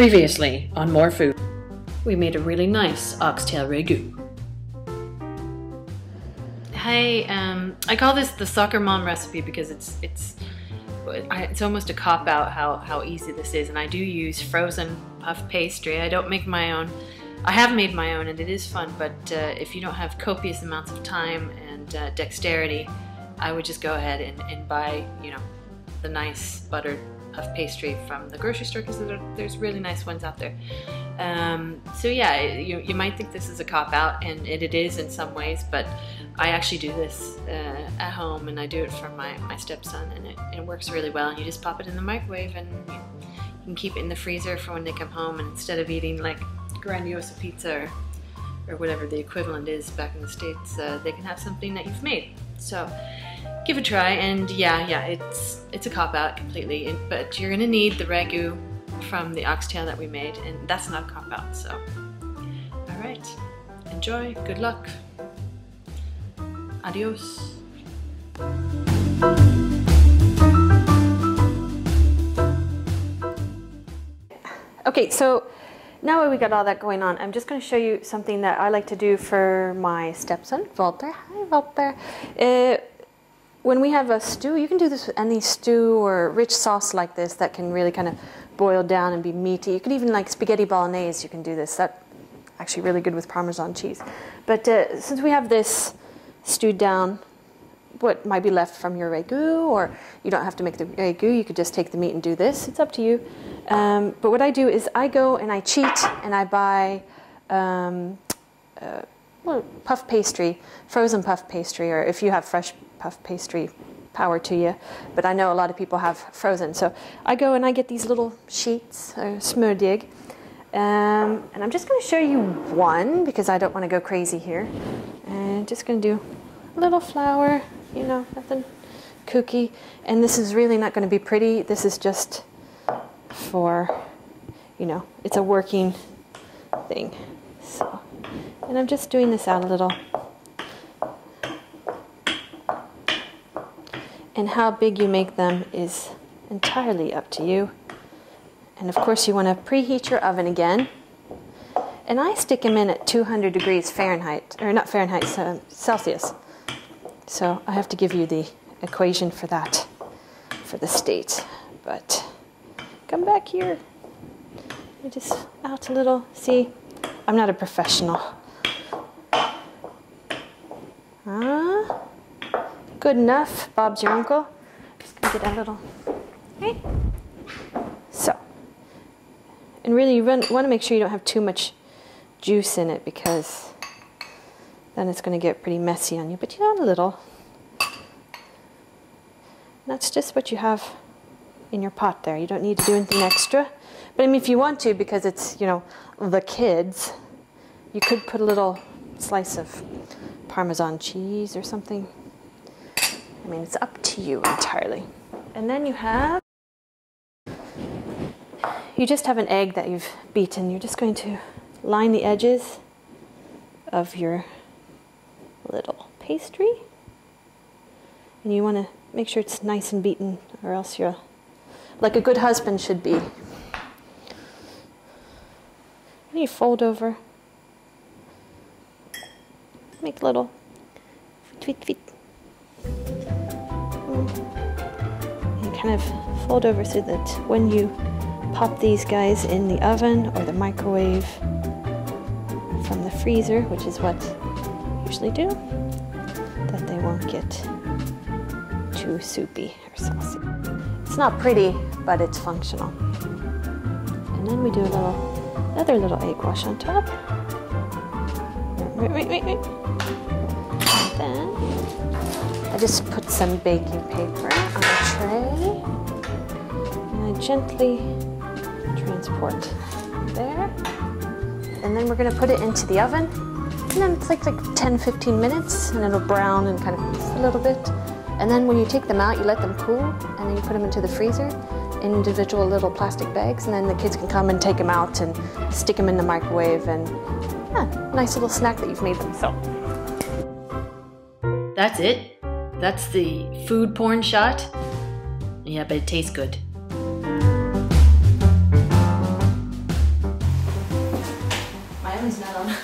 Previously on More Food, we made a really nice oxtail ragu. Hey, I call this the soccer mom recipe because it's almost a cop-out how easy this is, and I do use frozen puff pastry. I don't make my own. I have made my own and it is fun, but if you don't have copious amounts of time and dexterity, I would just go ahead and buy, you know, the nice buttered puff pastry from the grocery store, because there's really nice ones out there. So yeah, you might think this is a cop-out, and it is in some ways, but I actually do this at home, and I do it for my stepson, and it works really well. And you just pop it in the microwave, and you can keep it in the freezer for when they come home, and instead of eating like Grandiosa pizza or whatever the equivalent is back in the States, they can have something that you've made. So give it a try, and yeah, it's a cop-out completely, but you're gonna need the ragu from the oxtail that we made, and that's not a cop-out. So all right, enjoy, good luck, adios. Okay, so now that we got all that going on, I'm just going to show you something that I like to do for my stepson, Walter. Hi, Walter. When we have a stew, you can do this with any stew or rich sauce like this that can really kind of boil down and be meaty. You could even like spaghetti bolognese, you can do this. That's actually really good with Parmesan cheese. But since we have this stewed down, what might be left from your ragu, or you don't have to make the ragu, you could just take the meat and do this. It's up to you. But what I do is I go and I cheat and I buy puff pastry, frozen puff pastry, or if you have fresh puff pastry, power to you. But I know a lot of people have frozen. So I go and I get these little sheets, smørdig, and I'm just going to show you one because I don't want to go crazy here. And just going to do a little flour, you know, nothing kooky. And this is really not going to be pretty. This is just for, you know, it's a working thing. So, and I'm just doing this out a little. And how big you make them is entirely up to you. And of course you want to preheat your oven again. And I stick them in at 200 degrees Fahrenheit, or not Fahrenheit, Celsius. So I have to give you the equation for that, for the state. But come back here. I just out a little. See, I'm not a professional. Good enough. Bob's your uncle. Just gonna get a little. Okay. So, and really, you want to make sure you don't have too much juice in it, because then it's going to get pretty messy on you. But you want a little. And that's just what you have in your pot there. You don't need to do anything extra. But I mean, if you want to, because it's, you know, the kids, you could put a little slice of Parmesan cheese or something. I mean, it's up to you entirely. And then you just have an egg that you've beaten. You're just going to line the edges of your little pastry. And you want to make sure it's nice and beaten, or else you're like a good husband should be. And you fold over. Make little tweet. And kind of fold over so that when you pop these guys in the oven or the microwave from the freezer, which is what I usually do, that they won't get too soupy or saucy. It's not pretty, but it's functional. And then we do another little egg wash on top. Wait. And then I just put some baking paper on a tray, and I gently transport there. And then we're going to put it into the oven, and then it's like 10-15 minutes, and it'll brown and kind of poof a little bit. And then when you take them out, you let them cool, and then you put them into the freezer in individual little plastic bags, and then the kids can come and take them out and stick them in the microwave, and yeah, nice little snack that you've made them. So That's it. That's the food porn shot. Yeah, but it tastes good. Riley's not on.